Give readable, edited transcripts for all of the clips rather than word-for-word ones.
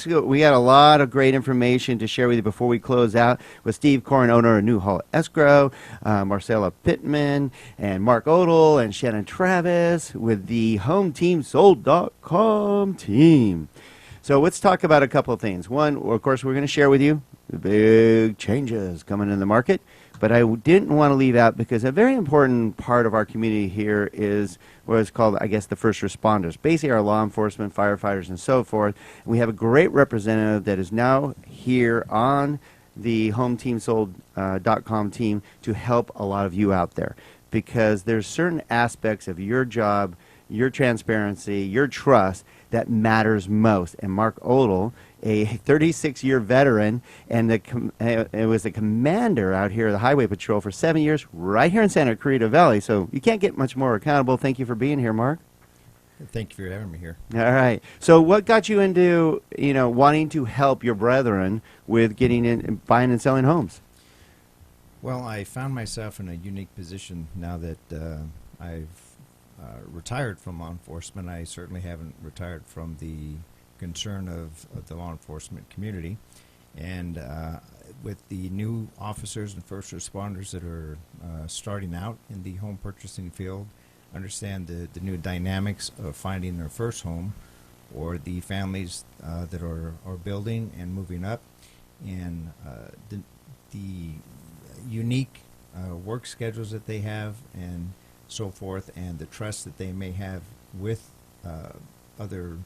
We got a lot of great information to share with you before we close out with Steve Corn, owner of Newhall Escrow, Marcella Pittman, and Mark Odell, and Shannon Travis with the HomeTeamSold.com team. So let's talk about a couple of things. One, of course, we're going to share with you the big changes coming in the market. But I didn't want to leave out, because a very important part of our community here is what is called, I guess, the first responders. Basically, our law enforcement, firefighters, and so forth. And we have a great representative that is now here on the HomeTeamSold.com team to help a lot of you out there, because there's certain aspects of your job, your transparency, your trust that matters most. And Mark Odell, a 36-year veteran, and it was the commander out here of the Highway Patrol for 7 years, right here in Santa Clarita Valley. So you can't get much more accountable. Thank you for being here, Mark. Thank you for having me here. All right. So what got you into, wanting to help your brethren with getting in, buying and selling homes? Well, I found myself in a unique position now that I've retired from law enforcement. I certainly haven't retired from the concern of the law enforcement community. And with the new officers and first responders that are starting out in the home purchasing field, understand the new dynamics of finding their first home, or the families that are building and moving up, and the unique work schedules that they have and so forth, and the trust that they may have with other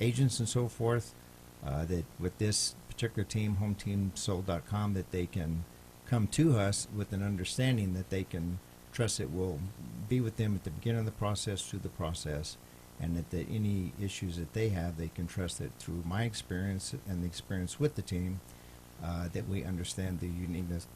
agents and so forth, that with this particular team, HomeTeamSold.com, that they can come to us with an understanding that they can trust it will be with them at the beginning of the process, through the process, and that any issues that they have, they can trust that through my experience and the experience with the team, that we understand the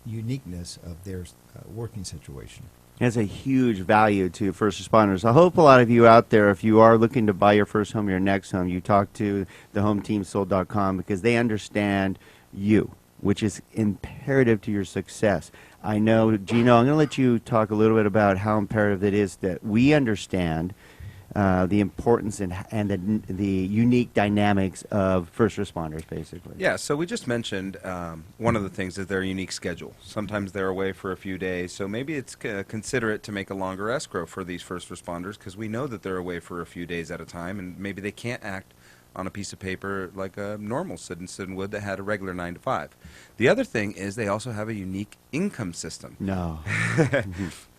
uniqueness of their working situation. That's a huge value to first responders. I hope a lot of you out there, if you are looking to buy your first home, your next home, you talk to the HomeTeamSold.com, because they understand you, which is imperative to your success. I know, Gino, I'm going to let you talk a little bit about how imperative it is that we understand the importance and the unique dynamics of first responders, basically. Yeah, so we just mentioned one of the things is their unique schedule. Sometimes they're away for a few days, so maybe it's considerate to make a longer escrow for these first responders, because we know that they're away for a few days at a time, and maybe they can't act on a piece of paper like a normal citizen would that had a regular 9 to 5. The other thing is they also have a unique income system. No.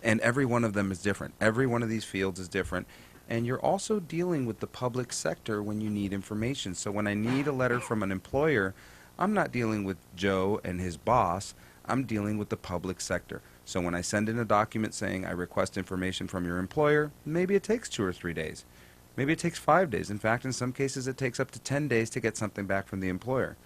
And every one of them is different. Every one of these fields is different. And you're also dealing with the public sector when you need information. So when I need a letter from an employer, I'm not dealing with Joe and his boss. I'm dealing with the public sector. So when I send in a document saying I request information from your employer, maybe it takes 2 or 3 days. Maybe it takes 5 days. In fact, in some cases, it takes up to 10 days to get something back from the employer.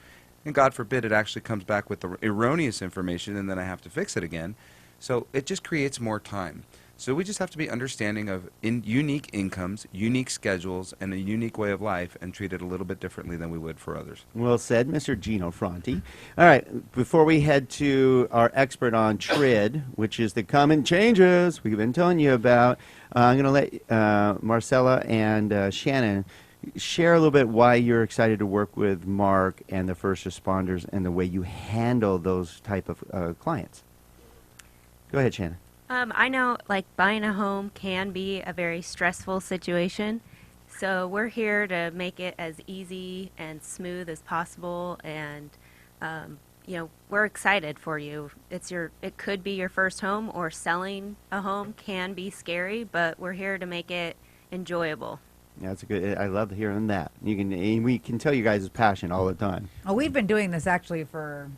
And God forbid it actually comes back with the erroneous information, and then I have to fix it again. So it just creates more time. So we just have to be understanding of unique incomes, unique schedules, and a unique way of life, and treat it a little bit differently than we would for others. Well said, Mr. Gino Fronti. All right, before we head to our expert on TRID, which is the common changes we've been telling you about, I'm going to let Marcella and Shannon share a little bit why you're excited to work with Mark and the first responders and the way you handle those type of clients. Go ahead, Shannon. I know, buying a home can be a very stressful situation, so we're here to make it as easy and smooth as possible, and we're excited for you. It could be your first home, or selling a home can be scary, but we're here to make it enjoyable. Yeah, that's a good. I love hearing that. We can tell you guys' passion all the time. Oh, we've been doing this actually for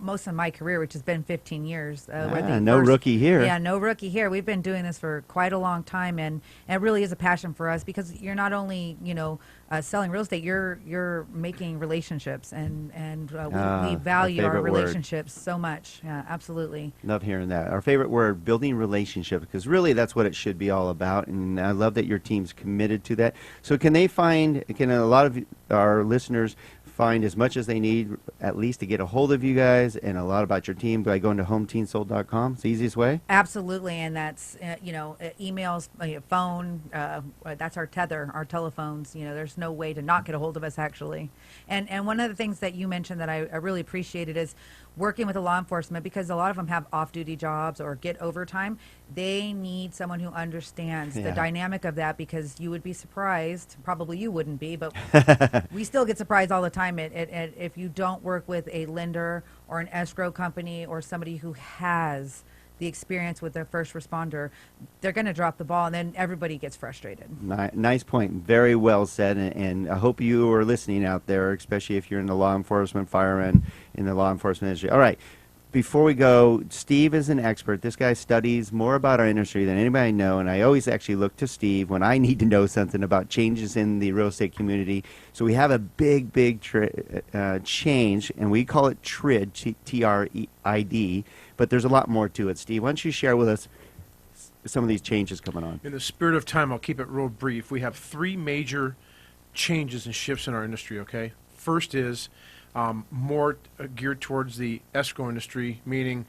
most of my career, which has been 15 years. No rookie here. Yeah, no rookie here. We've been doing this for quite a long time, and it really is a passion for us, because you're not only selling real estate, you're making relationships, and we value our relationships so much. Yeah, absolutely. Love hearing that. Our favorite word, building relationships, because really that's what it should be all about, and I love that your team's committed to that. So can a lot of our listeners find as much as they need, at least to get a hold of you guys, and a lot about your team by going to hometeamsold.com. It's the easiest way. Absolutely, and that's emails, phone. That's our tether, our telephones. There's no way to not get a hold of us actually. And one of the things that you mentioned that I really appreciated is working with the law enforcement, because a lot of them have off-duty jobs or get overtime. They need someone who understands the dynamic of that, because you would be surprised. Probably you wouldn't be, but we still get surprised all the time if you don't work with a lender or an escrow company or somebody who has the experience with their first responder. They're going to drop the ball, and then everybody gets frustrated. Nice point. Very well said. And I hope you are listening out there, especially if you're in the law enforcement, firemen, in the law enforcement industry. All right. Before we go, Steve is an expert. This guy studies more about our industry than anybody I know, and I always actually look to Steve when I need to know something about changes in the real estate community. So we have a big change, and we call it TRID, T-R-I-D, but there's a lot more to it. Steve, why don't you share with us some of these changes coming on? In the spirit of time, I'll keep it real brief. We have 3 major changes and shifts in our industry, okay? First is more geared towards the escrow industry, meaning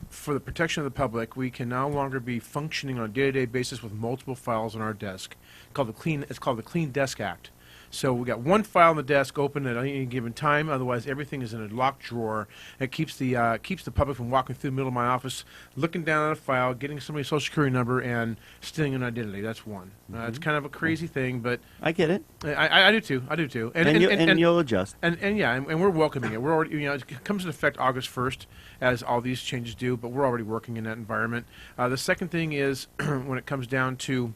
for the protection of the public, we can no longer be functioning on a day-to-day basis with multiple files on our desk. It's called the Clean Desk Act. So we got one file on the desk open at any given time. Otherwise, everything is in a locked drawer. It keeps the public from walking through the middle of my office, looking down at a file, getting somebody's social security number, and stealing an identity. That's one. It's kind of a crazy thing, but I get it. I do too. I do too. And you'll adjust. And we're welcoming it. We're already, it comes into effect August 1st, as all these changes do. But we're already working in that environment. The second thing is when it comes down to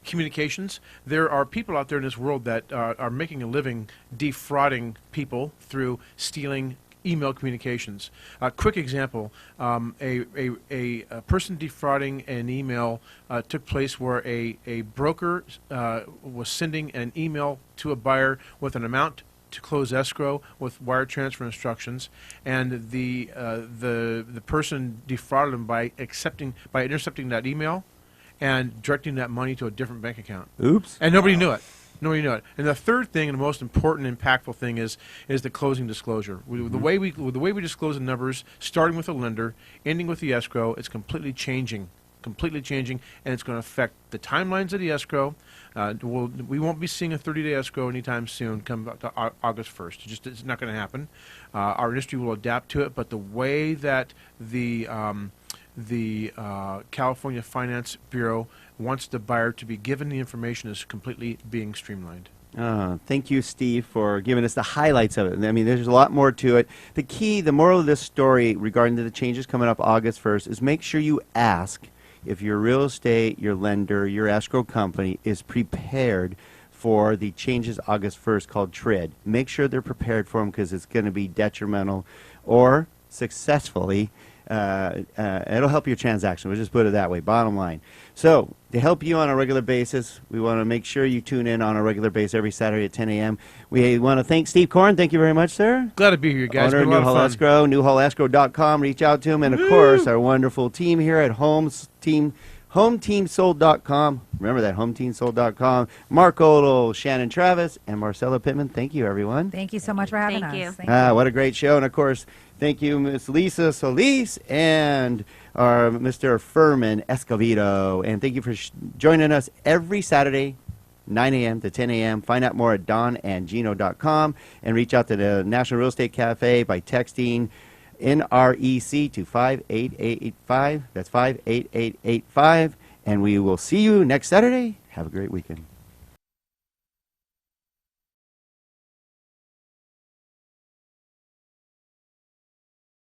communications. There are people out there in this world that are making a living defrauding people through stealing email communications. A quick example, a person defrauding an email took place where a broker was sending an email to a buyer with an amount to close escrow with wire transfer instructions, and the person defrauded him by intercepting that email and directing that money to a different bank account. Oops. And nobody knew it. Nobody knew it. And the third thing, and the most important, impactful thing, is the closing disclosure. The way we disclose the numbers, starting with the lender, ending with the escrow, it's completely changing, and it's going to affect the timelines of the escrow. We won't be seeing a 30-day escrow anytime soon. Come to August 1st. It's not going to happen. Our industry will adapt to it, but the way that the California Finance Bureau wants the buyer to be given the information is completely being streamlined. Thank you, Steve, for giving us the highlights of it. I mean, there's a lot more to it. The moral of this story regarding to the changes coming up August 1st is make sure you ask if your real estate, your lender, your escrow company is prepared for the changes August 1st called TRID. Make sure they're prepared for them, because it's going to be detrimental or successfully. It'll help your transaction. We'll just put it that way, bottom line. So, to help you on a regular basis, we want to make sure you tune in on a regular basis every Saturday at 10 a.m. We want to thank Steve Korn. Thank you very much, sir. Glad to be here, guys. Owner of Newhall Escrow, newhallescrow.com. Reach out to him. And, of course, our wonderful team here at HomeTeamSold.com. Remember that, HomeTeamSold.com. Mark Odell, Shannon Travis, and Marcella Pittman. Thank you, everyone. Thank you so much for having Thank us. you. Thank you. What a great show. And, of course, thank you, Miss Lisa Solis and our Mr. Furman Escovedo. And thank you for joining us every Saturday, 9 a.m. to 10 a.m. Find out more at donandgino.com and reach out to the National Real Estate Cafe by texting NREC to 58885. That's 58885. And we will see you next Saturday. Have a great weekend.